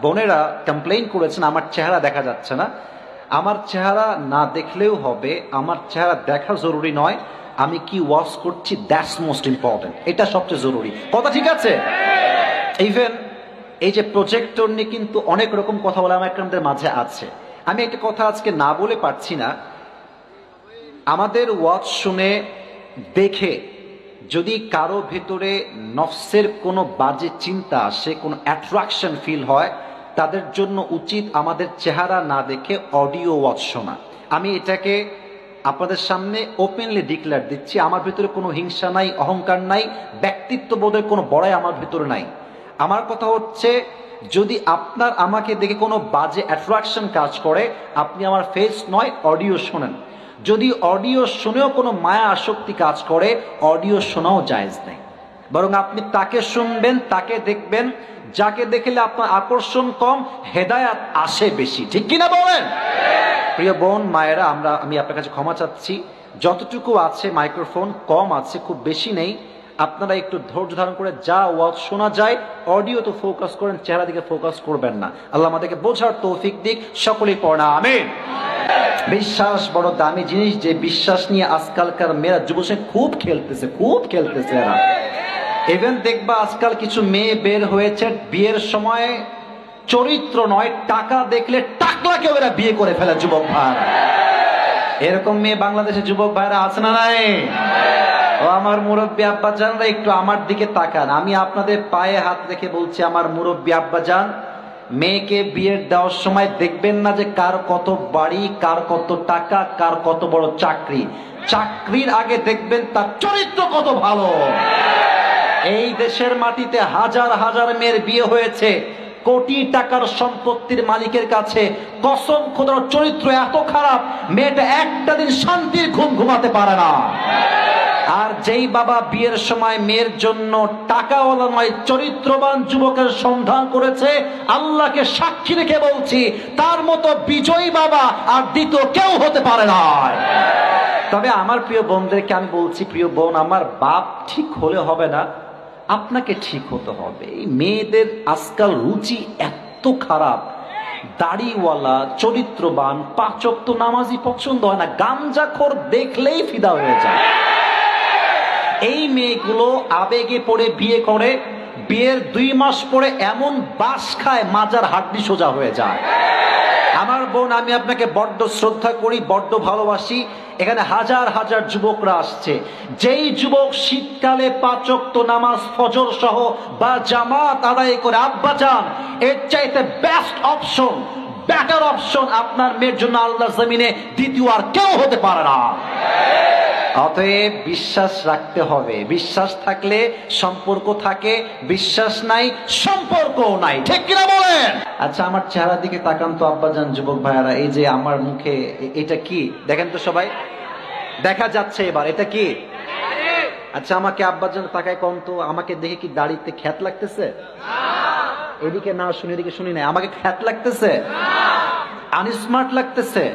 বোনেরা কমপ্লেইন করেছেন আমার চেহারা দেখা যাচ্ছে না। আমার চেহারা না দেখলেও হবে, আমার চেহারা দেখা জরুরি নয়, আমি কি ওয়াচ করছি দ্যাটস মোস্ট ইম্পর্টেন্ট, এটা সবচেয়ে জরুরি। কথা ঠিক আছে? ইভেন এই যে প্রজেক্টর নিয়ে কিন্তু অনেক রকম কথা বলা আমাদের মাঝে আছে। আমি একটা কথা আজকে না বলে পারছি না। আমাদের ওয়াচ শুনে দেখে যদি কারো ভেতরে নফসের কোনো বাজে চিন্তা আসে, কোনো অ্যাট্রাকশন ফিল হয়, তাদের জন্য উচিত আমাদের চেহারা না দেখে অডিও ওয়াচ শোনা। আমি এটাকে আপনাদের সামনে ওপেনলি ডিক্লেয়ার দিচ্ছি। আমার ভিতরে কোনো হিংসা নাই, অহংকার নাই, ব্যক্তিত্ববোধের কোনো বড়াই আমার ভিতরে নাই। আমার কথা হচ্ছে, যদি আপনার আমাকে দেখে কোনো বাজে অ্যাট্রাকশন কাজ করে, আপনি আমার ফেস নয় অডিও শোনেন। যদি অডিও শুনেও কোনো মায়া আসক্তি কাজ করে, অডিও শোনাও জায়েজ নেই, বরং আপনি তাকে শুনবেন, তাকে দেখবেন যাকে দেখলে আপনার আকর্ষণ কম, হেদায়াত আসে বেশি। ঠিক কিনা বলেন? প্রিয় বোন মায়েরা, আমি আপনার কাছে ক্ষমা চাচ্ছি, যতটুকু আছে মাইক্রোফোন কম আছে, খুব বেশি নেই। আপনারা একটু ধৈর্য ধারণ করে যা ওয়াজ শোনা যায় অডিও তো ফোকাস করেন, চেহারা দিকে ফোকাস করবেন না। আল্লাহ আমাদেরকে বোঝার তৌফিক দিক, সকলেই পড়া আমিন। বিশ্বাস বড় দামি জিনিস, যে বিশ্বাস নিয়ে আজকালকার মেয়েরা যুবসে খুব খেলতেছে এরা। ইভেন দেখবা আজকাল কিছু মেয়ে বের হয়েছে, বিয়ের সময় চরিত্র নয় টাকা দেখলে টাকলাকেও এরা বিয়ে করে ফেলে যুবক ভাইরা। এরকম মেয়ে বাংলাদেশের যুবক ভাইরা আছে না নাই? ও আমার মুরব্বী আব্বা জানরা, একটু আমার দিকে তাকান। আমি আপনাদের পায়ে হাত রেখে বলছি, আমার মুরব্বী আব্বা জান, মেয়েকে বিয়ের দেওয়ার সময় দেখবেন না যে কার কত বাড়ি, কার কত টাকা, কার কত বড় চাকরি। চাকরির আগে দেখবেন তার চরিত্র কত ভালো। এই দেশের মাটিতে হাজার হাজার মেয়ের বিয়ে হয়েছে কোটি টাকার সম্পত্তির মালিকের কাছে, কসম খোদার চরিত্র এত খারাপ, মেয়েটা একটা দিন শান্তির ঘুম ঘুমাতে পারে না। আর যেই বাবা বিয়ের সময় মেয়ের জন্য টাকাওয়ালা নয় চরিত্রবান যুবকের সন্ধান করেছে, আল্লাহকে সাক্ষী রেখে বলছি, তার মতো বিজয়ী বাবা আর দ্বিতীয় কেউ হতে পারে না। তবে আমার প্রিয় বোনদেরকে আমি বলছি, প্রিয় বোন, আমার বাপ ঠিক হলে হবে না, আপনাকে ঠিক হতে হবে। এই মেয়েদের আজকাল রুচি এত খারাপ, দাড়িওয়ালা চরিত্রবান 5 ওয়াক্ত নামাজি পছন্দ হয় না, গাঞ্জাখোর দেখলেই ফিদা হয়ে যায়। এই মেয়েগুলো আবেগে পড়ে বিয়ে করে, বিয়ের 2 মাস পরে এমন বাস খায় মাজার হাড্ডি সোজা হয়ে যায়। আমার বোন, আমি আপনাকে বড্ড শ্রদ্ধা করি, বড্ড ভালোবাসি। এখানে হাজার হাজার যুবকরা আসছে, যেই যুবক শীতকালে 5 ওয়াক্ত নামাজ ফজর সহ বা জামাত আদায় করে, আব্বা যান, এর চাইতে বেস্ট অপশন, বেটার অপশন আপনার মেয়ের জন্য আল্লাহর জমিনে দ্বিতীয় আর কেউ হতে পারে না। অতএব বিশ্বাস রাখতে হবে। বিশ্বাস থাকলে সম্পর্ক থাকে, বিশ্বাস নাই সম্পর্কও নাই। ঠিক কিনা বলেন? আচ্ছা, আমার চেহারার দিকে তাকান তো আব্বাজান, যুবক ভাইয়ারা। এই যে আমার মুখে এটা কি দেখেন তো সবাই, দেখা যাচ্ছে এবার এটা কি? আচ্ছা, আমাকে আব্বাজান তাকায় কম তো, আমাকে দেখে কি দাড়িতে খ্যাত লাগতেছে? এদিকে না শুনি, এদিকে শুনি না, আমাকে খ্যাত লাগতেছে? আনস্মার্ট লাগতেছে?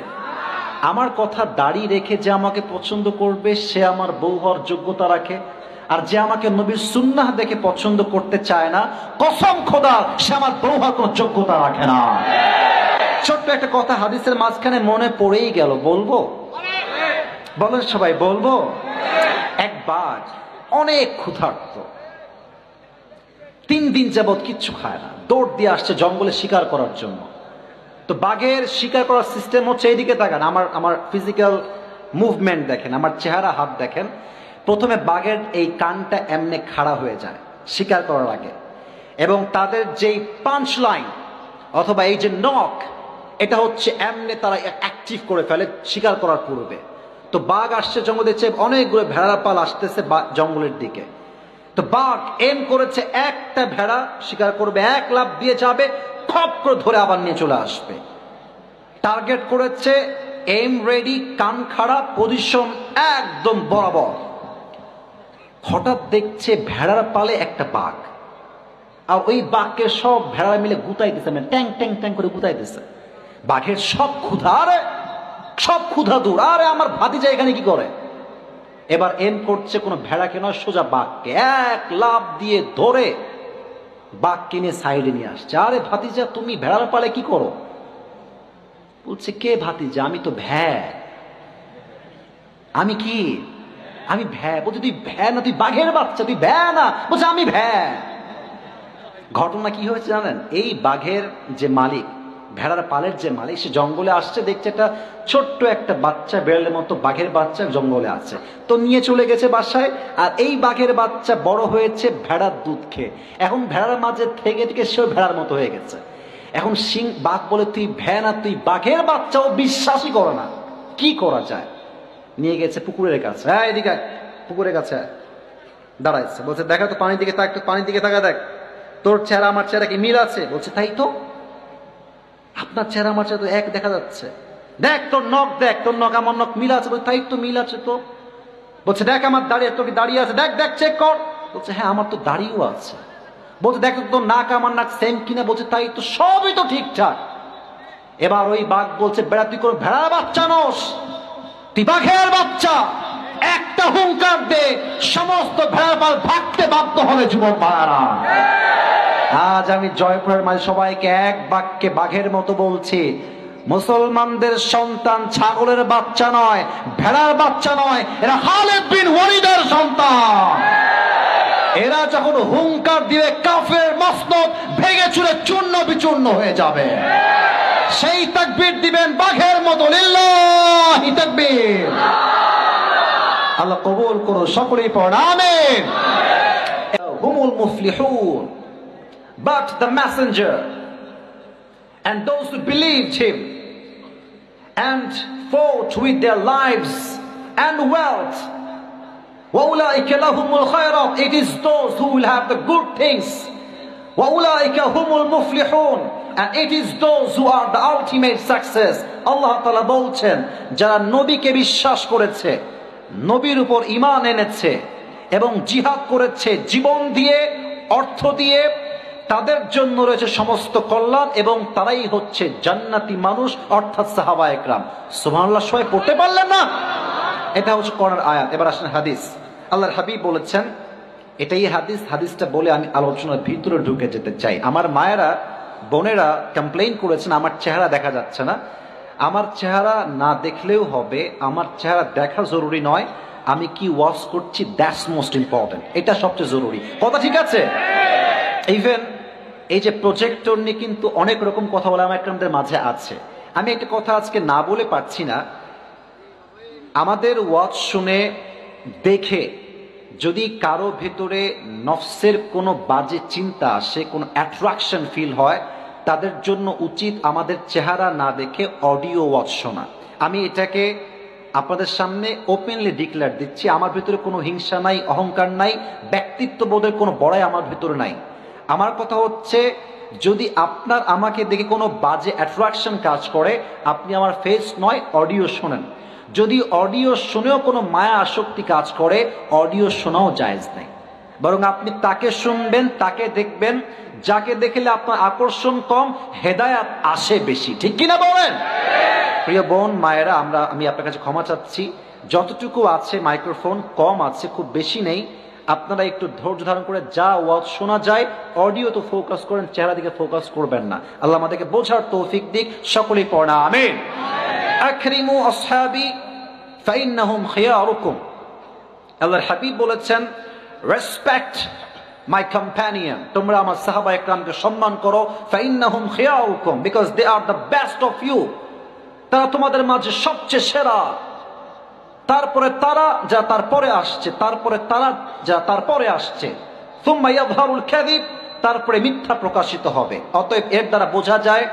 আমার কথা দাড়ি রেখে যে আমাকে পছন্দ করবে সে আমার বউ হওয়ার যোগ্যতা রাখে, আর যে আমাকে নবীর সুন্নাহ দেখে পছন্দ করতে চায় না, কসম খোদা সে আমার বউ হওয়ার কোনো যোগ্যতা রাখে না। ছোট্ট একটা কথা হাদিসের মাঝখানে মনে পড়েই গেল, বলবো? বলেন সবাই, বলবো? একবার অনেক ক্ষুধার্ত, 3 দিন যাবত কিচ্ছু খায় না, দৌড় দিয়ে আসছে জঙ্গলে শিকার করার জন্য। তো বাঘের শিকার করার সিস্টেম হচ্ছে, এইদিকে তাকান, আমার ফিজিক্যাল মুভমেন্ট দেখেন, আমার চেহারা, হাত দেখেন। প্রথমে বাঘের এই কানটা এমনি খাড়া হয়ে যায় শিকার করার আগে, এবং তাদের যেই পাঞ্চ লাইন অথবা এই যে নখ, এটা হচ্ছে এমনি তারা অ্যাক্টিভ করে ফেলে শিকার করার পূর্বে। তো বাঘ আসছে জঙ্গলে, অনেকগুলো ভেড়ার পাল আসতেছে জঙ্গলের দিকে। তো বাঘ এম করেছে, একটা ভেড়া শিকার করবে, 1 লাফ দিয়ে যাবে, খপ করে ধরে আবার নিয়ে চলে আসবে। টার্গেট করেছে, এম রেডি, কান খাড়া, পজিশন একদম বরাবর। হঠাৎ দেখছে ভেড়ার পালে একটা বাঘ, আর ওই বাঘকে সব ভেড়া মিলে গুতাইতেছে, মানে ট্যাং ট্যাং ট্যাং করে গুতাইতেছে। বাঘের সব ক্ষুধা, আরে সব ক্ষুধা দূর, আরে আমার ভাতিজা এখানে কি করে? এবার এম করছে কোনো ভেড়াকে নয়, সোজা বাঘকে 1 লাফ দিয়ে ধরে বাঘ কিনে সাইডে নিয়ে আসছে। আরে ভাতিজা, তুমি ভেড়ার পালে কি করো? বলছে, কে ভাতিজা? আমি তো ভ্যা। আমি কি? আমি ভ্যা। বলছে, তুই ভ্যা না, তুই বাঘের বাচ্চা, তুই ভ্যা না। বলছে, আমি ভ্যা। ঘটনা কি হয়েছে জানেন? এই বাঘের যে মালিক, ভেড়ার পালের যে মালিক, সে জঙ্গলে আসছে, দেখছে একটা ছোট্ট একটা বাচ্চা, বেড়ালের মতো বাঘের বাচ্চা জঙ্গলে আছে, তো নিয়ে চলে গেছে বাসায়। আর এই বাঘের বাচ্চা বড় হয়েছে ভেড়ার দুধ খেয়ে। এখন ভেড়ার মাঝে থেকে থেকে সেও ভেড়ার মতো হয়ে গেছে। এখন বাঘ বলে, তুই ভ্যা না, তুই বাঘের বাচ্চা। ও বিশ্বাসই করে না। কি করা যায়? নিয়ে গেছে পুকুরের কাছে। হ্যাঁ, এদিকে পুকুরের কাছে দাঁড়াইছে। বলছে, দেখা তো পানির দিকে তাক, তো পানির দিকে তাকা, দেখ তোর চেহারা আমার চেহারা কি মিল আছে? বলছে, তাই তো, আপনার চেহারা আমার চেহারা তো এক দেখা যাচ্ছে। দেখ তোর নখ, দেখ তোর নখ আমার নখ মিল আছে। বলছে, তাই তো, মিল আছে তো। বলছে, দেখ আমার দাড়ি, তোর কি দাড়ি আছে? দেখ দেখ, চেক কর। বলছে, হ্যাঁ, আমার তো দাড়িও আছে। বলছে, দেখ তোর নাক আমার নাক সেম কিনা? বলছে, তাই তো, সবই তো ঠিকঠাক। এবার ওই বাঘ বলছে, বেড়া, তুই কোনো ভেড়ার বাচ্চা নস, তুই বাঘের বাচ্চা। একটা হুঙ্কার দে, সমস্ত ভেড়ার পাল ভাগতে বাধ্য হবে। যুবক ভাড়ারা, আজ আমি জয়পুরের মাঝে সবাইকে এক বাক্যে বাঘের মতো বলছি, মুসলমানদের সন্তান ছাগলের বাচ্চা নয়, ভেড়ার বাচ্চা নয়, এরা খালিদ বিন ওয়ালিদের সন্তান। এরা যখন হুঙ্কার দিবে, কাফের মসনদ ভেঙে চুরে চূর্ণ বিচূর্ণ হয়ে যাবে। সেই তাকবীর দিবেন বাঘের মতো, লিল্লাহি তাকবীর। আল্লাহ কবুল করো, সকলেই পড়েন আমিন। হুমুল মুফলিহুন, but the messenger and those who believed him and fought with their lives and wealth, وَأُولَٰئِكَ لَهُمُ الْخَيْرَاتُ, it is those who will have the good things. وَأُولَٰئِكَ هُمُ الْمُفْلِحُونَ, and it is those who are the ultimate success. আল্লাহ তাআলা বলছেন, যারা নবীকে বিশ্বাস করেছে, নবীর উপর ঈমান এনেছে এবং জিহাদ করেছে জীবন দিয়ে, অর্থ দিয়ে, তাদের জন্য রয়েছে সমস্ত কল্যাণ এবং তারাই হচ্ছে জান্নাতি মানুষ, অর্থাৎ সাহাবায়ে কেরাম। সুবহানাল্লাহ, সবাই পড়তে পারলেন না? এটা হচ্ছে কোরআনের আয়াত। এবার আসেন হাদিস। আল্লাহর হাবিব বলেছেন, এটাই হাদিস। হাদিসটা বলে আমি আলোচনার ভিতরে ঢুকে যেতে চাই। আমার মায়েরা, বোনেরা কমপ্লেইন করেছেন, আমার চেহারা দেখা যাচ্ছে না। আমার চেহারা না দেখলেও হবে, আমার চেহারা দেখা জরুরি নয়, আমি কি ওয়াচ করছি দ্যাটস মোস্ট ইম্পর্টেন্ট, এটা সবচেয়ে জরুরি। কথা ঠিক আছে? ইভেন এই যে প্রজেক্টর নিয়ে কিন্তু অনেক রকম কথা বলা আমাদের মাঝে আছে। আমি একটা কথা আজকে না বলে পারছি না। আমাদের ওয়াজ শুনে দেখে যদি কারো ভেতরে নফসের কোনো বাজে চিন্তা আসে, কোনো অ্যাট্রাকশন ফিল হয়, তাদের জন্য উচিত আমাদের চেহারা না দেখে অডিও ওয়াজ শোনা। আমি এটাকে আপনাদের সামনে ওপেনলি ডিক্লেয়ার দিচ্ছি। আমার ভিতরে কোনো হিংসা নাই, অহংকার নাই, ব্যক্তিত্ববোধের কোনো বড়াই আমার ভিতরে নাই। আমার কথা হচ্ছে, যদি আপনার আমাকে দেখে কোনো বাজে অ্যাট্রাকশন কাজ করে, আপনি আমার ফেস নয় অডিও শোনেন। যদি অডিও শুনেও কোনো মায়া আসক্তি কাজ করে, অডিও শোনাও জায়েজ নেই, বরং আপনি তাকে শুনবেন, তাকে দেখবেন, যাকে দেখলে আপনার আকর্ষণ কম, হেদায়াত আসে বেশি। ঠিক কিনা বলেন? প্রিয় বোন, মায়েরা, আমি আপনার কাছে ক্ষমা চাচ্ছি, যতটুকু আছে মাইক্রোফোন কম আছে, খুব বেশি নেই। আপনারা একটু ধৈর্য ধারণ করে যা ওয়াজ শোনা যায় অডিও তো ফোকাস করেন, চেহারা দিকে ফোকাস করবেন না। আল্লাহ আমাদেরকে বোঝার তৌফিক দিক। সকলেই পড়েন আমিন। আকরিমু আসহাবি ফাইন্নাহুম খিয়ারুকুম। আল্লাহর হাবিব বলেছেন, রেসপেক্ট মাই কম্প্যানিয়ন, তোমরা আমার সাহাবায়ে কেরামকে সম্মান করো। ফাইন্নাহুম খিয়ারুকুম, because they are the best of you, তারা তোমাদের মাঝে সবচেয়ে সেরা। তারপরে তারা যা তারপরে আসছে, তারপরে তারা যা তারপরে আসছে। সুম্মা ইয়াযহারুল কাযিব, তারপরে মিথ্যা প্রকাশিত হবে। অতএব এর দ্বারা বোঝা যায়,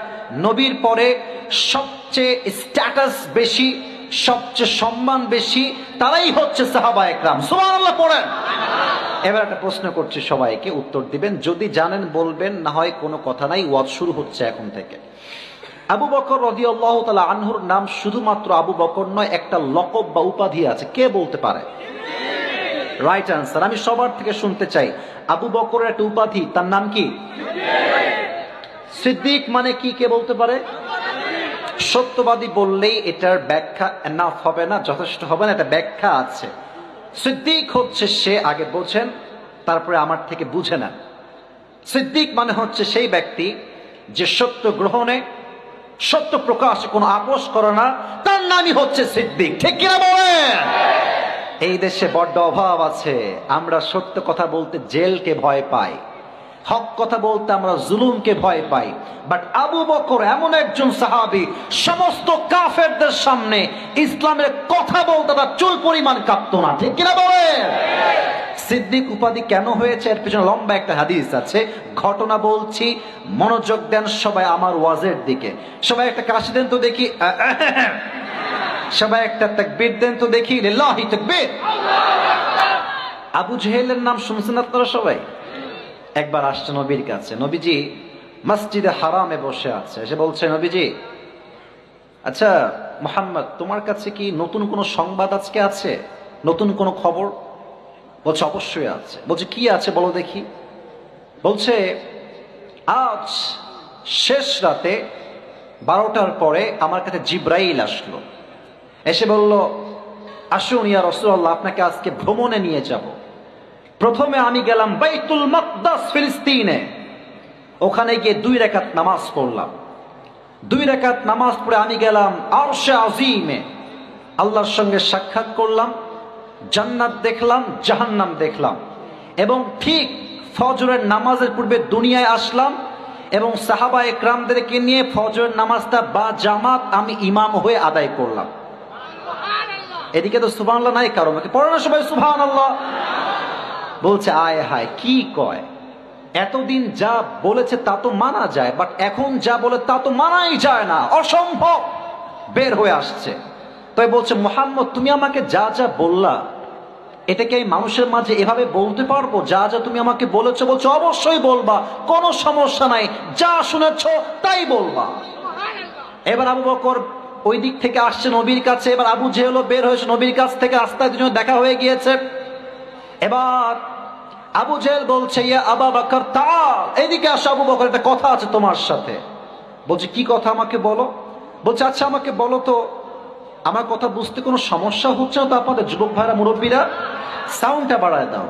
নবীর পরে সবচেয়ে স্ট্যাটাস বেশি, সবচেয়ে সম্মান বেশি, তারাই হচ্ছে সাহাবায়ে কেরাম। সুবহানাল্লাহ পড়েন। এবার একটা প্রশ্ন করছি, সবাইকে উত্তর দিবেন, যদি জানেন বলবেন, না হয় কোনো কথা নাই, ওয়াজ শুরু হচ্ছে এখন থেকে। আবু বকর রাদিয়াল্লাহু তাআলা আনহুর নাম শুধুমাত্র আবু বকর নয়, একটা লকব বা উপাধি আছে। কে বলতে পারে? Right answer. আমি সবার থেকে শুনতে চাই, আবু বকরের একটা উপাধি, তার নাম কি? সিদ্দিক। মানে কি? কে বলতে পারে? সত্যবাদী বললেই এটার ব্যাখ্যা এনাফ হবে না, যথেষ্ট হবে না, এটা ব্যাখ্যা আছে। সিদ্দিক হচ্ছে সে, আগে বোঝেন, তারপরে আমার থেকে বুঝে নেন। সিদ্দিক মানে হচ্ছে সেই ব্যক্তি যে সত্য গ্রহণে, সত্য প্রকাশে কোনো আপোষ করে না, তার নামই হচ্ছে সিদ্দিক। ঠিক কিনা বলেন? এই দেশে বড্ড অভাব আছে। আমরা সত্য কথা বলতে জেলকে ভয় পাই, হক কথা বলতে আমরা জুলুমকে ভয় পাই। বাট আবু বকর এমন একজন সাহাবী, সমস্ত কাফেরদের সামনে ইসলামের কথা বলতে তার চুল পরিমাণ কাঁপতো না। ঠিক কিনা বলেন? সিদ্দিক উপাধি কেন হয়েছে এর পিছনে লম্বা একটা হাদিস আছে, ঘটনা বলছি, মনোযোগ দেন সবাই আমার ওয়াজের দিকে। সবাই একটা কাশি দেন তো দেখি, সবাই একটা তাকবীর দেন তো দেখি, লিল্লাহি তাকবীর। আবু জেহেলের নাম শুনছেন আপনারা সবাই? একবার আসছে নবীর কাছে, নবীজি মসজিদে হারামে বসে আছে, এসে বলছে, নবীজি আচ্ছা মুহাম্মদ, তোমার কাছে কি নতুন কোনো সংবাদ আজকে আছে, নতুন কোনো খবর? বলছে অবশ্যই আছে। বলছে কি আছে বলো দেখি। বলছে আজ শেষ রাতে 12টার পরে আমার কাছে জিব্রাইল আসলো, এসে বলল, আসুন ইয়া রাসূলুল্লাহ, আপনাকে আজকে ভ্রমণে নিয়ে যাব। প্রথমে আমি গেলাম বাইতুল মাকদাস ফিলিস্তিনে, ওখানে গিয়ে 2 রাকাত নামাজ পড়লাম। 2 রাকাত নামাজ পড়ে আমি গেলাম আরশে আজিমে, আল্লাহর সঙ্গে সাক্ষাৎ করলাম, জান্নাত দেখলাম, জাহান্নাম দেখলাম। এবং ঠিক ফজরের নামাজের পূর্বে দুনিয়ায় আসলাম এবং সাহাবা একরামদেরকে নিয়ে ফজরের নামাজটা বা জামাত আমি ইমাম হয়ে আদায় করলাম। এদিকে তো সুবহানাল্লাহ নাই কারো, নাকি পড়ে না সবাই সুবহানাল্লাহ? বলছে আয় হায়, কি কয়, এতদিন যা বলেছে তা তো মানা যায়, বাট এখন যা বলে তা তো মানাই যায় না, অসম্ভব বের হয়ে আসছে। তাই বলছে মুহাম্মদ, তুমি আমাকে যা যা বললা, এটাকে আমি মানুষের মাঝে এভাবে বলতে পারবো? যা যা তুমি আমাকে বলেছো? বলছো অবশ্যই বলবা, কোনো সমস্যা নাই, যা শুনেছ তাই বলবা। এবার আবু বকর ওই দিক থেকে আসছে নবীর কাছে, এবার আবু জেহেলও বের হয়েছে নবীর কাছ থেকে, রাস্তায় দুজনে দেখা হয়ে গিয়েছে। এবার আবু জেহেল বলছে, ইয়া আবু বকর তাআল, এদিকে আসো আবু বকর, একটা কথা আছে তোমার সাথে। বলছে কি কথা, আমাকে বলো। বলছে আচ্ছা আমাকে বলো তো, আমার কথা বুঝতে কোনো সমস্যা হচ্ছে না তো আপনাদের যুবক ভাইরা, মুরব্বীরা? সাউন্ডটা বাড়ায় দাও।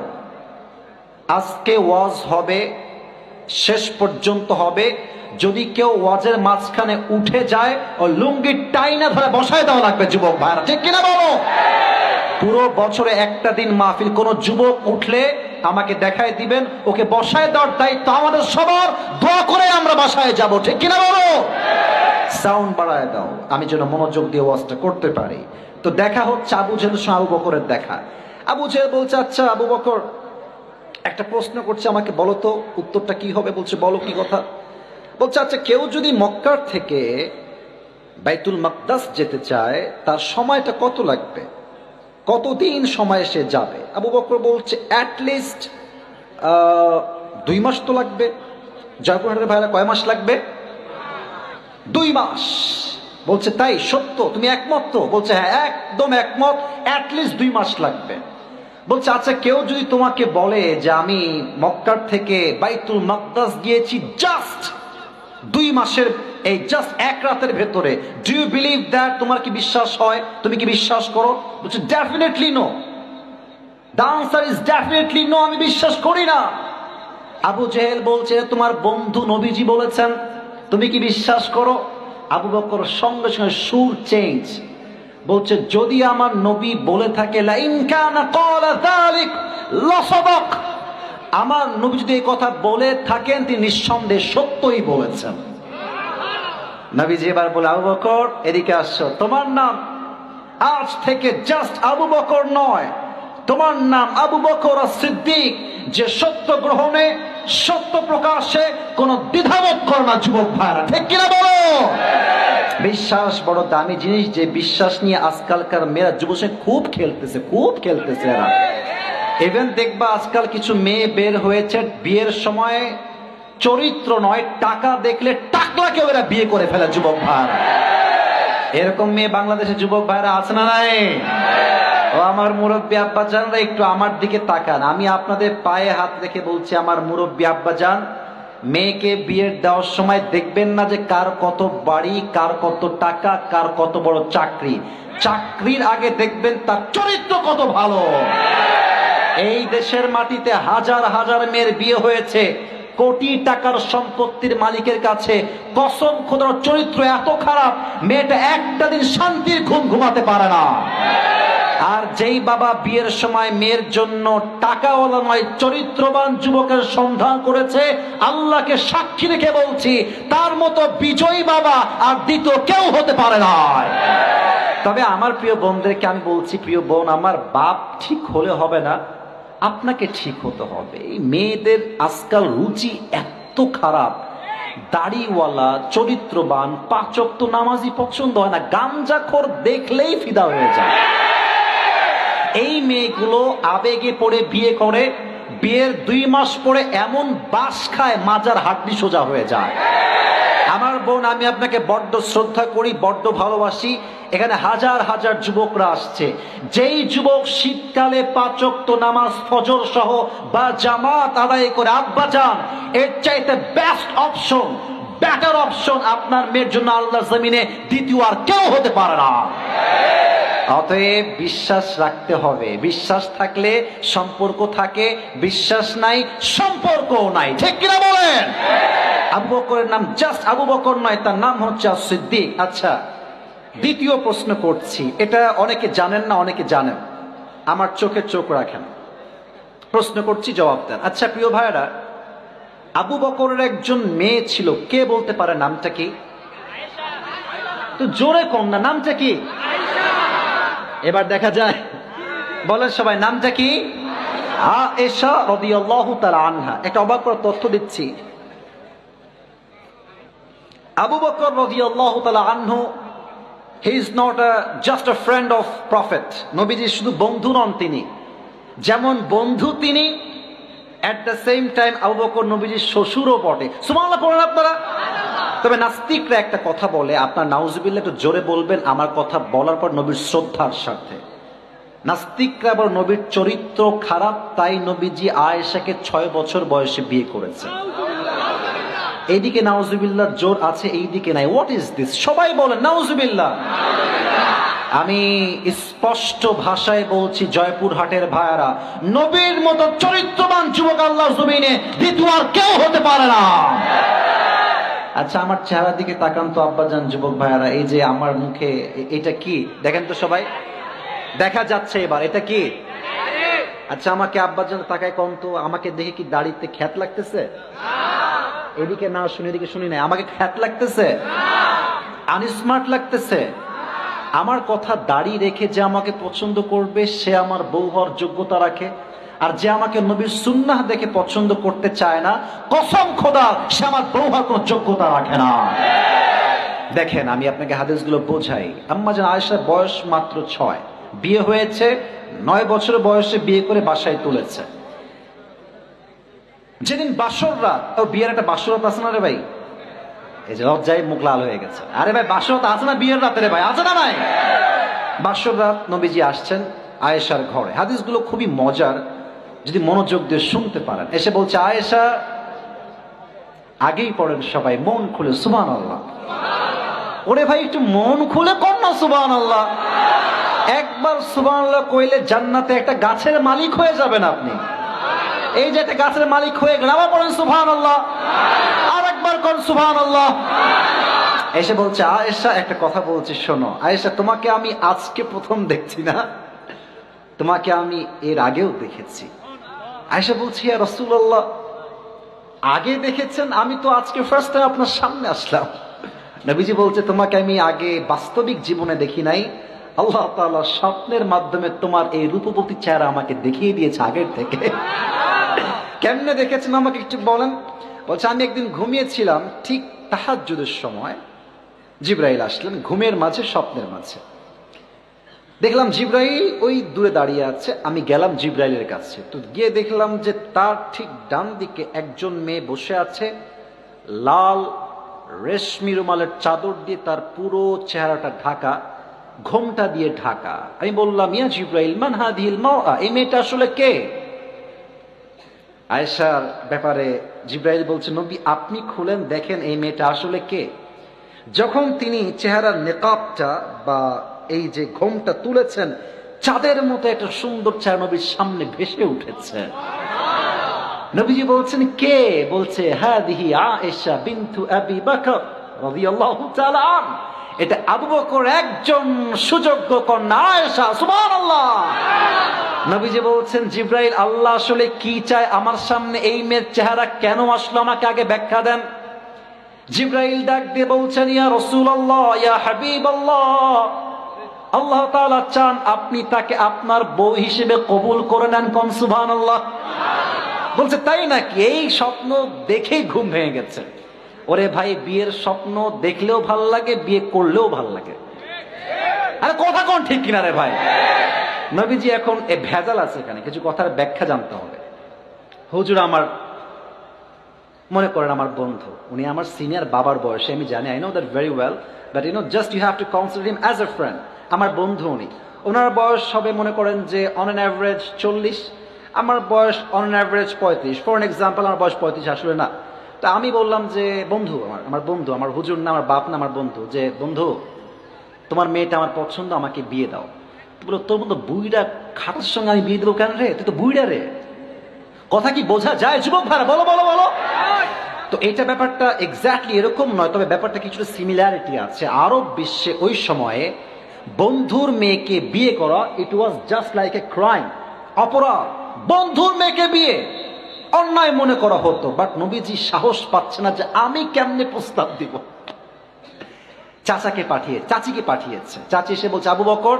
আজকে ওয়াজ হবে, শেষ পর্যন্ত হবে। যদি কেউ ওয়াজের মাঝখানে উঠে যায়, ও লুঙ্গি টাইনা ধরে বসায় দেওয়া লাগবে যুবক ভাইরা। ঠিক কিনা বলো? পুরো বছরে একটা দিন মাহফিল, কোন যুবক উঠলে আমাকে দেখায় দিবেন, ওকে বসায় দেওয়ার দায়িত্ব আমাদের সবার, দোয়া করে আমরা বাসায় যাব। ঠিক কিনা বলো? সাউন্ড বাড়ায় দাও, আমি যেন মনোযোগ দিয়ে ওয়াজটা করতে পারি। তো দেখা হচ্ছে আবু জেহেলের সঙ্গে আবু বকরের দেখা। আবু জেহেল বলছে, আচ্ছা আবু বকর, একটা প্রশ্ন করছে, আমাকে বলো তো উত্তরটা কি হবে। বলছে বলো কি কথা। বলছে আচ্ছা, কেউ যদি মক্কার থেকে বাইতুল মাকদাস যেতে চায়, তার সময়টা কত লাগবে, কতদিন সময় সে যাবে? আবু বকর বলছে অ্যাটলিস্ট 2 মাস তো লাগবে। জয়পুরহাটের ভাইরা কয় মাস লাগবে? 2 মাস। বলছে তাই সত্য, তুমি একমত তো? বলছে হ্যাঁ একদম একমত, অ্যাটলিস্ট 2 মাস লাগবে। বলছে আচ্ছা, কেউ যদি তোমাকে বলে যে আমি মক্কার থেকে বাইতুল মাকদাস গিয়েছি জাস্ট 2 মাসের, এই জাস্ট 1 রাতের ভেতরে, ডু ইউ বিলিভ দ্যাট? তোমার কি বিশ্বাস হয়? তুমি কি বিশ্বাস করো? বলছে definitely no, the answer is definitely no, আমি বিশ্বাস করি না। আবু জেহেল বলছে তোমার বন্ধু নবীজি বলেছেন, তুমি কি বিশ্বাস করো? আবু বকর সঙ্গে সঙ্গে সুর চেঞ্জ, বলছে যদি আমার নবী বলে থাকে লা ইন কানা ক্বালা যালিক লাসাদাক, আমার নবী যদি এই কথা বলে থাকেন, তিনি নিঃসন্দেহে সত্যই বলেছেন। নবীজি এবার বলে, আবু বকর এদিকে আসছো, তোমার নাম আজ থেকে জাস্ট আবু বকর নয়, তোমার নাম আবু বকর as-সিদ্দিক, যে সত্য গ্রহণে, সত্য প্রকাশে কোনো দ্বিধাবোধ করে না। যুবক ভাইরা ঠিক কিনা বলো? বিশ্বাস বড় দামি জিনিস, যে বিশ্বাস নিয়ে আজকালকার মেয়েরা যুবসে খুব খেলতেছে, খুব খেলতেছে এরা। ইভেন দেখবা আজকাল কিছু মেয়ে বের হয়েছে, বিয়ের সময় চরিত্র নয় টাকা দেখলে টাকলাকেও এরা বিয়ে করে ফেলে। যুবক ভাইরা, এরকম মেয়ে বাংলাদেশের যুবক ভাইরা আছে না নাই? ও আমার মুরব্বী আব্বা জানরা, একটু আমার দিকে তাকান, আমি আপনাদের পায়ে হাত রেখে বলছি, আমার মুরব্বী আব্বা জান, মেয়েকে বিয়ের দেওয়ার সময় দেখবেন না যে কার কত বাড়ি, কার কত টাকা, কার কত বড় চাকরি। চাকরির আগে দেখবেন তার চরিত্র কত ভালো। এই দেশের মাটিতে হাজার হাজার মেয়ের বিয়ে হয়েছে, কোটি টাকার সম্পত্তির মালিকের কাছে কসম খোদার চরিত্র এত খারাপ, মেয়েটা একটা দিন শান্তির ঘুম ঘুমাতে পারে না। আর যেই বাবা বিয়ের সময় মেয়ের জন্য টাকাওয়ালা নয় চরিত্রবান যুবকের সন্ধান করেছে, আল্লাহকে সাক্ষী রেখে বলছি তার মতো বিজয়ী বাবা আর দ্বিতীয় কেউ হতে পারে না। তবে আমার প্রিয় বোনদেরকে আমি বলছি, প্রিয় বোন, আমার বাপ ঠিক হলে হবে না, আপনাকে ঠিক হতে হবে। এই মেয়েদের আজকাল রুচি এত খারাপ, দাড়িওয়ালা চরিত্রবান 5 ওয়াক্ত নামাজি পছন্দ হয় না, গাঞ্জাখোর দেখলেই ফিদা হয়ে যায়। এই মেয়েগুলো আবেগে পড়ে বিয়ে করে, বিয়ের 2 মাস পরে এমন বাস খায় মাজার হাড্ডি সোজা হয়ে যায়। আমার বোন, আমি আপনাকে বড্ড শ্রদ্ধা করি, বড্ড ভালোবাসি। এখানে হাজার হাজার যুবকরা আসছে, যেই যুবক শীতকালে 5 ওয়াক্ত নামাজ ফজর সহ বা জামাত আদায় করে আব্বা যান, এর চাইতে বেস্ট অপশন, বেটার অপশন আপনার মেয়ের জন্য আল্লাহর জমিনে দ্বিতীয় আর কেউ হতে পারে না। অতএব বিশ্বাস রাখতে হবে, বিশ্বাস থাকলে সম্পর্ক থাকে, বিশ্বাস নাই সম্পর্কও নাই, ঠিক কিনা বলেন? আবু বকরের নাম জাস্ট আবু বকর নয়, তার নাম হচ্ছে সিদ্দিক। আচ্ছা, দ্বিতীয় প্রশ্ন করছি, এটা অনেকে জানেন না, অনেকে জানেন, আমার চোখে চোখ রাখেন, প্রশ্ন করছি জবাব দেন। আচ্ছা প্রিয় ভাইরা, আবু বকরের একজন মেয়ে ছিল, কে বলতে পারে নামটা কি? তো জোরে কোন না, নামটা কি? এবার দেখা যায়, বলেন সবাই, নামটা কি? আয়েশা রাদিয়াল্লাহু তাআলা আনহা। একটা অবাক করার তথ্য দিচ্ছি, আবু বকর রাদিয়াল্লাহু তাআলা আনহু, he is not just a friend of prophet. নবীজির শুধু বন্ধু নন তিনি, যেমন বন্ধু তিনি, at the same time Abu Bakr নবীজির শ্বশুরও বটে। সুবহানাল্লাহ পড়েন আপনারা। তবে নাস্তিকরা একটা কথা বলে, আপনার নাউজুবিল্লাহ একটু জোরে বলবেন আমার কথা বলার পর, নবীর শ্রদ্ধার সাথে। নাস্তিকরা আবার নবীর চরিত্র খারাপ, তাই নবীজি আয়েশাকে 6 বছর বয়সে বিয়ে করেছে। এইদিকে নাউজুবিল্লাহর জোর আছে, এইদিকে নাই। What is this? সবাই বলেন নাউজুবিল্লাহ। আমি স্পষ্ট ভাষায় বলছি, জয়পুরহাটের ভাইয়ারা, নবীর মতো চরিত্রবান যুবক আল্লাহর জমিনে দ্বিতীয় আর কেউ হতে পারে না। আচ্ছা, আমার চেহারার দিকে তাকান তো আব্বাজান, যুবক ভাইয়ারা, এই যে আমার মুখে এটা কি দেখেন তো সবাই, দেখা যাচ্ছে এবার, এটা কি? আচ্ছা, আমাকে আব্বাজান তাকায় কোন তো, আমাকে দেখে কি দাড়িতে খ্যাত লাগতেছে? এদিকে না শুনে এদিকে শুনি না, আমাকে খ্যাত লাগতেছে? আনস্মার্ট লাগতেছে? আমার কথা দাড়ি রেখে যে আমাকে পছন্দ করবে সে আমার বউ হওয়ার যোগ্যতা রাখে, আর যে আমাকে নবীর সুন্নাহ দেখে পছন্দ করতে চায় না, কসম খোদা সে আমার বউ হওয়ার কোনো যোগ্যতা রাখে না। দেখেন, আমি আপনাকে হাদিসগুলো বোঝাই। আম্মা জান আয়েশার বয়স মাত্র 6, বিয়ে হয়েছে 9 বছর বয়সে, বিয়ে করে বাসায় তুলেছে। যেদিন বাসর রাত, ও বিয়ের একটা বাসর রাত আছে না রে ভাই? এই যে লজ্জায় মুখ লাল হয়ে গেছে। আরে ভাই, বাসর রাত আছে না বিয়ের রাতে রে ভাই? আছে না ভাই? বাসর রাত নবীজি আসছেন আয়েশার ঘরে। হাদিসগুলো খুবই মজার, যদি মনোযোগ দিয়ে শুনতে পারেন। এসে বলছে, আয়েশা, আগেই পড়েন সবাই মন খুলে সুবহানাল্লাহ। ওরে ভাই, একটু মন খুলে কর না সুবহানাল্লাহ। একবার সুবহানাল্লাহ কইলে জান্নাতে একটা গাছের মালিক হয়ে যাবেন আপনি। এই যে একটা গাছের মালিক হয়ে গেলেন, আবার পড়েন সুবহানাল্লাহ, আর একবার কর সুবহানাল্লাহ। এসে বলছে, আয়েশা, একটা কথা বলছি শোনো। আয়েশা, তোমাকে আমি আজকে প্রথম দেখছি না, তোমাকে আমি এর আগেও দেখেছি। আয়েশা বলছি, ইয়া রাসূলুল্লাহ, আগে দেখেছেন? আমি তো আজকে ফার্স্ট টাইম আপনার সামনে আসলাম। নবীজি বলছে, তোমাকে আমি আগে বাস্তবিক জীবনে দেখি নাই, আল্লাহ তাআলা স্বপ্নের মাধ্যমে তোমার এই রূপবতী চেহারা আমাকে দেখিয়ে দিয়েছে আগের থেকে। কেমনে দেখেছেন আমাকে একটু বলেন? বলছে, আমি একদিন ঘুমিয়েছিলাম, ঠিক তাহাজ্জুদের সময় জিবরাইল আসলেন, ঘুমের মাঝে, স্বপ্নের মাঝে। দেখলাম জিবরাইল ওই দূরে দাঁড়িয়ে আছে, আমি গেলাম জিবরাইলের কাছে। তো গিয়ে দেখলাম যে তার ঠিক ডান দিকে একজন মেয়ে বসে আছে, লাল রেশমি রুমালের চাদর দিয়ে তার পুরো চেহারাটা ঢাকা, ঘোমটা দিয়ে ঢাকা। আমি বললাম, ইয়া জিবরাইল, মান হাদিহিল মারআ, এই মেয়েটা আসলে কে? আয়েশার ব্যাপারে জিবরাইল বলছে, নবী আপনি খুলেন, দেখেন এই মেয়েটা আসলে কে। যখন তিনি চেহারার নেকাবটা বা এই যে ঘোমটা তুলেছেন, চাঁদের মতো একটা সুন্দর চেহারা নবীর সামনে ভেসে উঠেছে। নবীজি বলছেন কে? বলছে হাদিহি আয়েশা বিনতু আবি বকর রাদিয়াল্লাহু তাআলা আন। এটা আবু বকর একজন সুযোগ্য কন্যা আয়েশা। সুবহানাল্লাহ। নবীজি বলছেন জিবরাইল, আল্লাহ আসলে কি চায় আমার সামনে? এই মেয়ের চেহারা কেন আসলো? আমাকে আগে ব্যাখ্যা দেন। জিবরাইল ডাক দিয়ে বলছেন, ইয়া রাসূলুল্লাহ, ইয়া হাবিবাল্লাহ, আল্লাহ তাআলা চান আপনি তাকে আপনার বউ হিসেবে কবুল করে নেন। কোন সুবহানাল্লাহ। বলছে তাই নাকি? এই স্বপ্ন দেখেই ঘুম ভেঙে গেছে। ওরে ভাই, বিয়ের স্বপ্ন দেখলেও ভাল লাগে, বিয়ে করলেও ভাল লাগে। আরে কথা কোন ঠিক কিনা রে ভাই? নবীজি এখন এ ভেজাল আছে, এখানে কিছু কথার ব্যাখ্যা জানতে হবে। হুজুর আমার, মনে করেন আমার বন্ধু, উনি আমার সিনিয়র বাবার বয়সে, আমি জানি, I know that very well, but you know just you have to consider him as a friend. আমার বন্ধু উনি, ওনার বয়স হবে মনে করেন যে অন অ্যান অ্যাভারেজ 40, আমার বয়স on an average 35। For an example, আমার বয়স 35 আসলে না। তা আমি বললাম যে বন্ধু, আমার বন্ধু, আমার হুজুর না, আমার বাপ না, আমার বন্ধু, যে বন্ধু তোমার মেয়েটা আমার পছন্দ, আমাকে বিয়ে দাও। বলো তোর মতো বুইড়া খাটার সঙ্গে আমি বিয়ে দেবো কেন রে? তুই তো বুইড়া রে। কথা কি বোঝা যায় যুবক ভাইরা? বলো বলো বলো। তো এটা ব্যাপারটা এক্স্যাক্টলি এরকম নয়, তবে ব্যাপারটা কিছুটা সিমিলারিটি আছে। আরব বিশ্বে ওই সময়ে বন্ধুর মেয়েকে বিয়ে করা, it was just like a crime, অপরাধ। বন্ধুর মেয়েকে বিয়ে অন্যায় মনে করা হতো। বাট নবীজি সাহস পাচ্ছে না যে আমি কেমনে প্রস্তাব দিব। চাচিকে পাঠিয়েছে। চাচি এসে বলছে, আবু বকর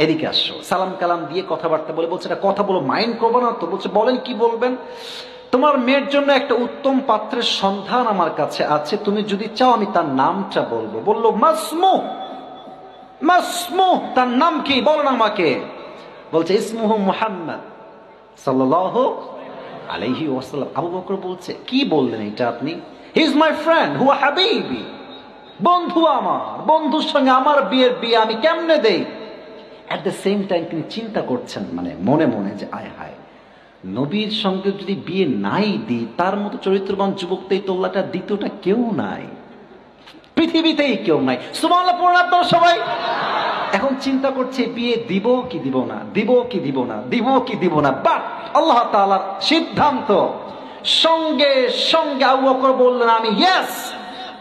এদিকে আসো। সালাম কালাম দিয়ে কথাবার্তা বলে বলছে, এটা কথা বলো, মাইন্ড করবো না তো? বলছে বলেন, কি বলবেন? তোমার মেয়ের জন্য একটা উত্তম পাত্রের সন্ধান আমার কাছে আছে, তুমি যদি চাও আমি তার নামটা বলবো। বললো মাসমু। মাসমু, তার নাম কি বলেন আমাকে? বলছে ইসমুহু মুহাম্মদ সাল্লাল্লাহু আলাইহি ওয়াসাল্লাম। আবু বকর বলছে, কি বললেন এটা আপনি? হি ইজ মাই ফ্রেন্ড, হুয়া হাবিবি, বন্ধু আমার, বন্ধুর সঙ্গে আমার বিয়ে আমি কেমনে দেই? অ্যাট দ্য সেম টাইম তিনি চিন্তা করছেন মানে মনে মনে যে আয় হায়, নবীর সঙ্গে যদি বিয়ে নাই দিই, তার মতো চরিত্রবান যুবক এই তোল্লাটা দ্বিতীয়টা কেউ নাই, পৃথিবীতেই কেউ নাই। সুবহানাল্লাহ পড়ুন আপনারা সবাই। এখন চিন্তা করছে বিয়ে দিব কি দিব না, দিব কি দিব না, দিব কি দিব না। বাট আল্লাহ তাআলার সিদ্ধান্ত, সঙ্গে সঙ্গে আবু বকর বললেন, আমি ইয়েস,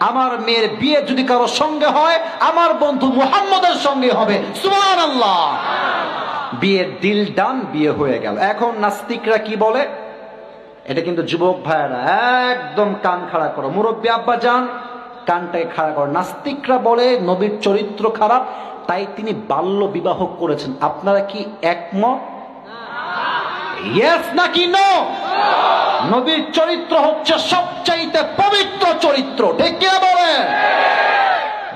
আমার মেয়ের বিয়ে যদি কারো সঙ্গে হয় আমার বন্ধু মুহাম্মদের সঙ্গে হবে। সুবহানাল্লাহ। বিয়ের ডিল ডান, বিয়ে হয়ে গেল। এখন নাস্তিকরা কি বলে? এটা কিন্তু যুবক ভাইয়েরা একদম কান খাড়া করো, মুরব্বী আব্বা যান কানটাকে খাড়া করো। নাস্তিকরা বলে নবীর চরিত্র খারাপ, তাই তিনি বাল্য বিবাহ করেছেন। আপনারা কি একমত? ইয়েস নাকি নো? নবীর চরিত্র হচ্ছে সবচাইতে পবিত্র চরিত্র, ঠিক কি বলেন?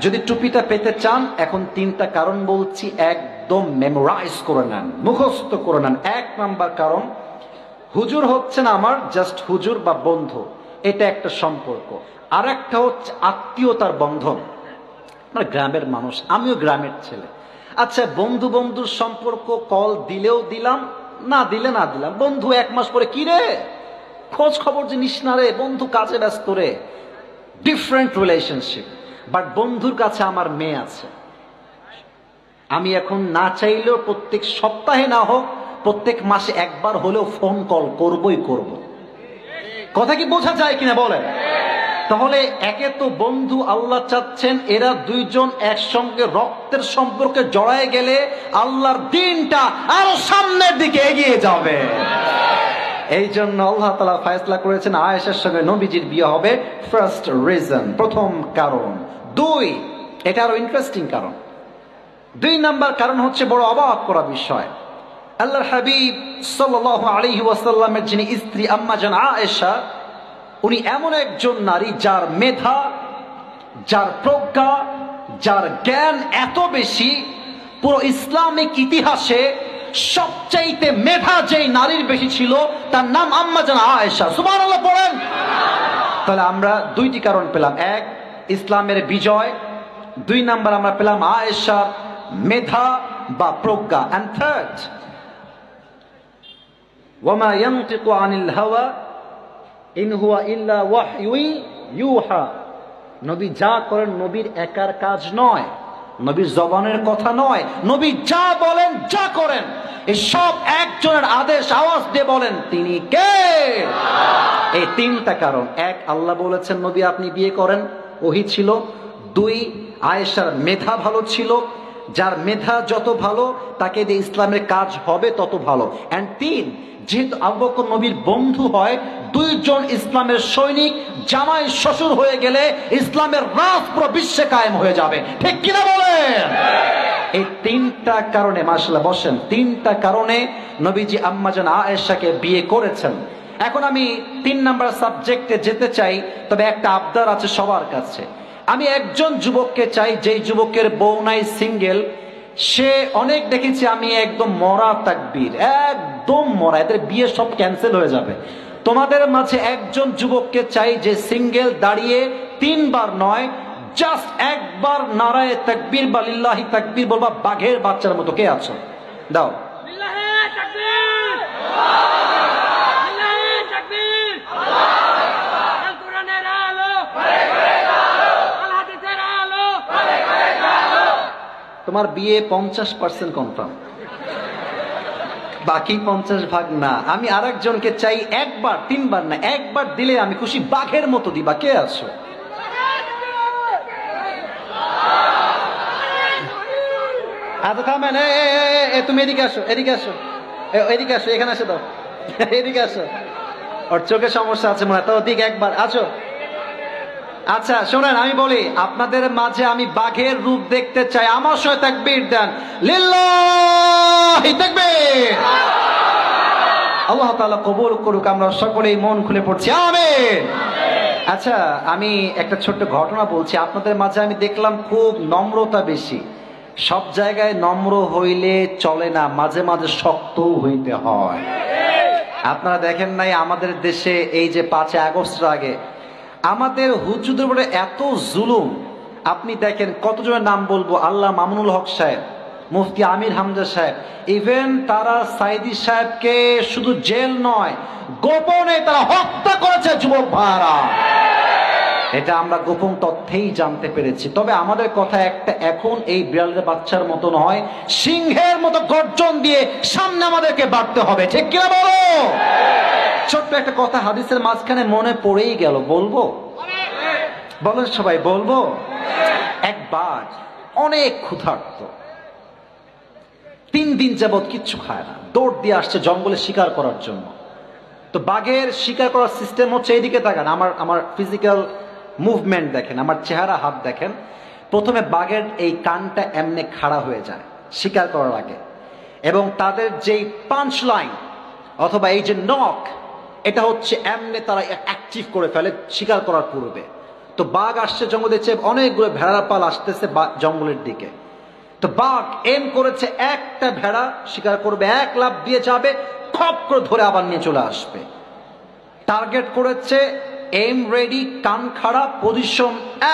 যদি টুপিটা পেতে চান, এখন 3টা কারণ বলছি, একদম মেমোরাইজ করে নেন, মুখস্থ করে নেন। 1 নাম্বার কারণ, হুজুর হচ্ছেন আমার জাস্ট হুজুর বা বন্ধু, এটা একটা সম্পর্ক। আর একটা হচ্ছে আত্মীয়তার বন্ধন। আমরা গ্রামের মানুষ, আমিও গ্রামের ছেলে। আচ্ছা, বন্ধু বন্ধুর সম্পর্ক, কল দিলেও দিলাম, না দিলে না দিলাম। বন্ধু 1 মাস পরে, কি রে খোঁজ খবর যে নিস না রে, বন্ধু কাজে ব্যস্ত রে, ডিফারেন্ট রিলেশনশিপ। বাট বন্ধুর কাছে আমার মেয়ে আছে, আমি এখন না চাইলেও প্রত্যেক সপ্তাহে না হোক প্রত্যেক মাসে একবার হলেও ফোন কল করবই করব। কথা কি বোঝা যায় কিনা বলেন? তাহলে একে তো বন্ধু আল্লাহ চাচ্ছেন এরা দুইজন একসঙ্গে রক্তের সম্পর্কে জড়ায় গেলে আল্লাহর দ্বীনটা আরো সামনের দিকে এগিয়ে যাবে। এই জন্য আল্লাহ তাআলা ফয়সালা করেছেন আয়েশার সঙ্গে নবীজির বিয়ে হবে। ফার্স্ট রিজন, প্রথম কারণ। 2, এটা আরো ইন্টারেস্টিং কারণ। 2 নাম্বার কারণ হচ্ছে বড় অবাক করা বিষয়। আল্লাহর হাবিব সাল্লাল্লাহু আলাইহি ওয়াসাল্লামের যিনি স্ত্রী আম্মা জান আয়েশা, উনি এমন একজন নারী যার মেধা, যার প্রজ্ঞা, যার জ্ঞান এত বেশি, পুরো ইসলামিক ইতিহাসে সবচাইতে মেধা যেই নারীর বেশি ছিল তার নাম আম্মা জান আয়েশা। সুবহানাল্লাহ পড়েন। তাহলে আমরা 2টি কারণ পেলাম, 1 ইসলামের বিজয়, 2 নাম্বার আমরা পেলাম আয়েশার মেধা বা প্রজ্ঞা। এন্ড থার্ড, ওয়ামা ইয়ানতিকু আনিল হাওয়া ইন হুয়া ইল্লা ওয়াহয়ু ইউহা। নবী যা করেন নবীর একার কাজ নয়, নবীর জবানের কথা নয়, নবী যা বলেন যা করেন এই সব একজনের আদেশ, আওয়াজ দিয়ে বলেন তিনি কে। এই তিনটা কারণ: এক, আল্লাহ বলেছেন নবী আপনি বিয়ে করেন, ওহী ছিল। দুই, আয়েশার মেধা ভালো ছিল, যার মেধা যত ভালো তাকে দিয়ে ইসলামের কাজ হবে তত ভালো। এন্ড তিন, যেহেতু আবু বকর নবীর বন্ধু হয়, দুইজন ইসলামের সৈনিক জামাই শ্বশুর হয়ে গেলে ইসলামের রাজ পুরো বিশ্বে কায়েম হয়ে যাবে। ঠিক কিনা বলেন? এই তিনটা কারণে, মাশাআল্লাহ বসেন, তিনটা কারণে নবীজি আম্মাজান আয়েশাকে বিয়ে করেছেন। এখন আমি 3 নাম্বার সাবজেক্টে যেতে চাই, তবে একটা আবদার আছে সবার কাছে। আমি একজন যুবককে চাই, যেই যুবকের বউ নাই, সিঙ্গেল, সে অনেক দেখেছি আমি একদম মরা তাকবীর, একদম মরা, এদের বিয়ে সব ক্যান্সেল হয়ে যাবে। তোমাদের মাঝে একজন যুবককে চাই যে সিঙ্গেল, দাঁড়িয়ে 3 বার নয়, জাস্ট একবার নারায়ে তাকবীর বা লিল্লাহি তাকবীর বলবা বাঘের বাচ্চার মতো। কে আছো? দাও। তোমার বিয়ে 50% কনফার্ম, বাকি 50% না। আমি আরেকজনকে চাই, একবার, 3 বার না, একবার দিলে আমি খুশি, বাঘের মতো দিবা। কে আছো? আচ্ছা থামেন, তুমি এদিকে আসো, এদিকে আসো, এদিকে আসো, এখানে আসো, দাও, এদিকে আসো। ওর চোখে সমস্যা আছে মনে হয়, তো ওদিকে একবার আসো। আচ্ছা শোনেন, আমি বলি, আপনাদের মাঝে আমি বাঘের রূপ দেখতে চাই। আমার সঙ্গে তাকবীর দেন, লিল্লাহি তাকবীর। আল্লাহ তাআলা কবুল করুক, আমরা সকলেই মন খুলে পড়ছি আমিন। আচ্ছা, আমি একটা ছোট্ট ঘটনা বলছি। আপনাদের মাঝে আমি দেখলাম খুব নম্রতা বেশি। সব জায়গায় নম্র হইলে চলে না, মাঝে মাঝে শক্তও হইতে হয়। আপনারা দেখেন নাই আমাদের দেশে এই যে 5 আগস্টের আগে আমাদের হুজুরদের উপরে এত জুলুম। আপনি দেখেন কতজনের নাম বলবো, আল্লাহ মামুনুল হক সাহেব, মুফতি আমির হামজা সাহেব, ইভেন তারা সাইদি সাহেবকে শুধু জেল নয়, গোপনে তারা হত্যা করেছে যুবক ভাইরা। এটা আমরা গোপন তথ্যেই জানতে পেরেছি। তবে আমাদের কথা একটা, এখন এই বিড়ালের বাচ্চার মতো নয়, সিংহের মতো গর্জন দিয়ে সামনে আমাদেরকে বাড়তে হবে। ঠিক কিনা বলো? ছোট্ট একটা কথা হাদিসের মাঝখানে মনে পড়েই গেল, বলবো? বলেন সবাই, বলবো? একবার অনেক ক্ষুধার্ত, 3 দিন যাবত কিচ্ছু খায় না, দৌড় দিয়ে আসছে জঙ্গলে শিকার করার জন্য। তো বাঘের শিকার করার সিস্টেম হচ্ছে, এইদিকে তাকান, আমার ফিজিক্যাল মুভমেন্ট দেখেন, আমার চেহারা, হাত দেখেন। প্রথমে বাঘের এই কানটা এমনি খাড়া হয়ে যায় শিকার করার আগে, এবং তাদের যেই পাঞ্চ লাইন অথবা এই যে নখ, এটা হচ্ছে এমনি তারা অ্যাক্টিভ করে ফেলে শিকার করার পূর্বে। তো বাঘ আসছে জঙ্গলে, চেয়ে অনেকগুলো ভেড়ার পাল আসতেছে জঙ্গলের দিকে। তো বাঘ এম করেছে, একটা ভেড়া শিকার করবে, এক লাফ দিয়ে যাবে, খপ করে ধরে আবার নিয়ে চলে আসবে। টার্গেট করেছে, এম রেডি, কান খাড়া, পজিশন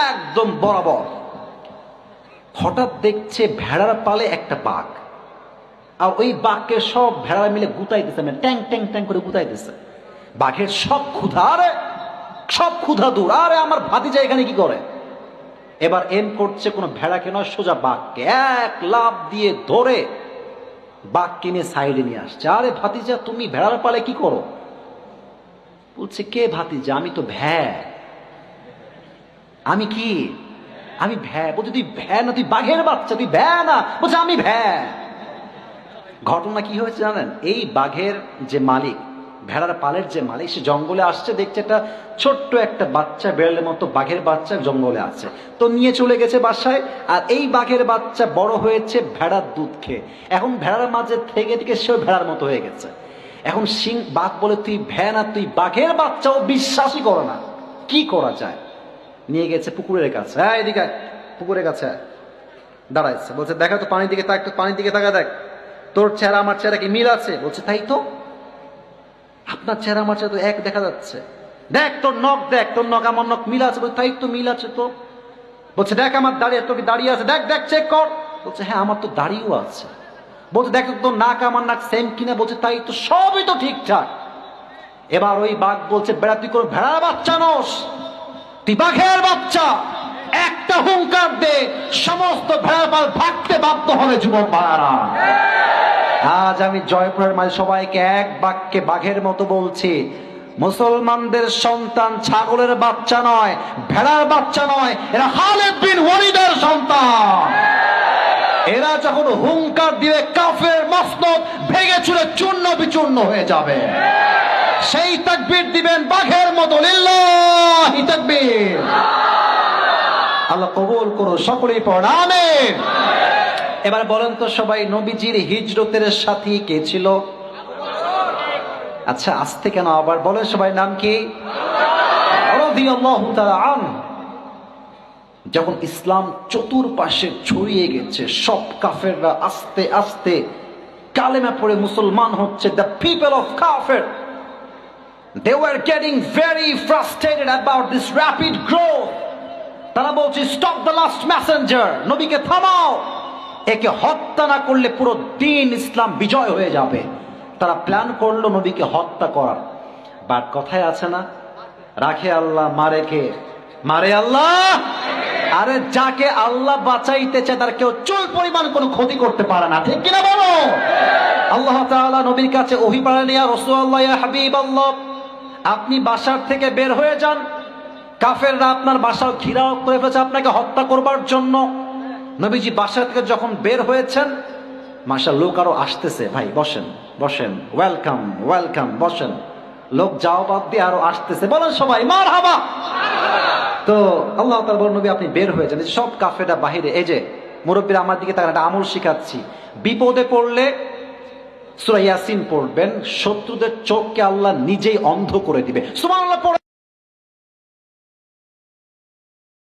একদম বরাবর। হঠাৎ দেখছে ভেড়ার পালে একটা বাঘ, আর ওই বাঘকে সব ভেড়া মিলে গুতাইতেছে, মানে ট্যাং ট্যাং ট্যাং করে গুতাইতেছে। বাঘের সব ক্ষুধা, আরে সব ক্ষুধা দূর, আরে আমার ভাতিজা এখানে কি করে। এবার এম করছে কোনো ভেড়াকে নয়, সোজা বাঘকে এক লাফ দিয়ে ধরে বাঘকে নিয়ে সাইডে নিয়ে আসছে। আরে ভাতিজা, তুমি ভেড়ার পালে কি করো? বলছে, কে ভাতিজা? আমি তো ভ্যা। আমি কি? আমি ভ্যা। বলছে, তুই ভ্যা না, তুই বাঘের বাচ্চা, তুই ভ্যা না। বলছে, আমি ভ্যা। ঘটনা কি হয়েছে জানেন? এই বাঘের যে মালিক, ভেড়ার পালের যে মালিক, সে জঙ্গলে আসছে, দেখছে একটা ছোট্ট একটা বাচ্চা, বেড়ালের মতো বাঘের বাচ্চা জঙ্গলে আছে, তো নিয়ে চলে গেছে বাসায়। আর এই বাঘের বাচ্চা বড় হয়েছে ভেড়ার দুধ খেয়ে, এখন ভেড়ার মাঝে থেকে থেকে সেও ভেড়ার মতো হয়ে গেছে। এখন বাঘ বলে, তুই ভ্যা না, তুই বাঘের বাচ্চাও বিশ্বাসই করে না। কি করা যায়? নিয়ে গেছে পুকুরের কাছে। হ্যাঁ, এদিকে পুকুরের কাছে দাঁড়াইছে, বলছে, দেখা তো পানির দিকে তাক, পানির দিকে তাকা, দেখ তোর চেহারা আমার চেহারা কি মিল আছে? বলছে, তাই তো, আপনার চেহারা আমার চেহারা তো এক দেখা যাচ্ছে। দেখ তোর নখ, দেখ তোর নখ আমার নখ মিল আছে। বলছে, তাই তো, মিল আছে তো। বলছে, দেখ আমার দাড়ি, তোর কি দাড়ি আছে? দেখ দেখ চেক কর। বলছে, হ্যাঁ আমার তো দাড়িও আছে। বলছে, দেখ তোর নাক আমার নাক সেম কিনা। বলছে, তাই তো, সবই তো ঠিকঠাক। এবার ওই বাঘ বলছে, বেড়া তুই কোনো ভেড়ার বাচ্চা নস, তুই বাঘের বাচ্চা। একটা একটা হুঙ্কার দে, সমস্ত ভেড়াপাল ভাগতে বাধ্য হবে যুবক ভাড়ারা। আজ আমি জয়পুরের মাঝে সবাইকে এক বাক্যে বাঘের মতো বলছি, মুসলমানদের সন্তান ছাগলের বাচ্চা নয়, ভেড়ার বাচ্চা নয়, এরা খালিদ বিন ওয়ালিদের সন্তান। এরা যখন হুঙ্কার দিবে কাফের মসনদ ভেঙে চুরে চূর্ণ বিচূর্ণ হয়ে যাবে। সেই তাকবীর দিবেন বাঘের মতো, লিল্লাহি তাকবীর। আল্লাহ কবুল করো, সকলেই পড়েন আমিন। এবার বলেন তো সবাই, নবীজির হিজরতের সাথী কে ছিল? আচ্ছা আস্তে কেন আবার বলেন সবাই, নাম কি? রাদিয়াল্লাহু তাআলা আনহু। যখন ইসলাম চতুর্পাশে ছড়িয়ে গেছে, সব কাফেররা আস্তে আস্তে কালেমা পড়ে মুসলমান হচ্ছে, the people of kafir, they were getting very frustrated about this rapid growth. তারা বলছে, stop the last messenger, নবীকে থামাও, একে হত্যা না করলে পুরো দিন ইসলাম বিজয় হয়ে যাবে। তারা প্ল্যান করলো নবীকে হত্যা করার। বাট কথায় আছে না, রাখে আল্লাহ মারে কে? মারে আল্লাহ। আরে যাকে আল্লাহ বাঁচাইতে চায় তার কেউ চুল পরিমাণ কোনো ক্ষতি করতে পারে না, ঠিক কিনা বলো? আল্লাহ তাআলা নবীর কাছে ওহী পাঠালেন, ইয়া রাসূলুল্লাহ, ইয়া হাবিবাল্লাহ, আপনি বাসার থেকে বের হয়ে যান, কাফেররা আপনার বাসা ঘেরাও করে ফেলেছে আপনাকে হত্যা করবার জন্য। নবীজি বাসা থেকে যখন বের হয়েছেন, মাশাআল্লাহ লোক আরো আসতেছে, ভাই বসেন বসেন, ওয়েলকাম ওয়েলকাম, বসেন। লোক যাও বাদ দিয়ে আরো আসতেছে, বলেন সবাই মারহাবা। তো আল্লাহ তাআলা বলেন, নবী আপনি বের হয়ে যান। সব কাফেররা বাহিরে, এই যে মুরব্বীরা আমার দিকে তারা একটা আমল শিখাচ্ছি, বিপদে পড়লে সূরা ইয়াসিন পড়বেন, শত্রুদের চোখকে আল্লাহ নিজেই অন্ধ করে দিবে। সুবহানাল্লাহ।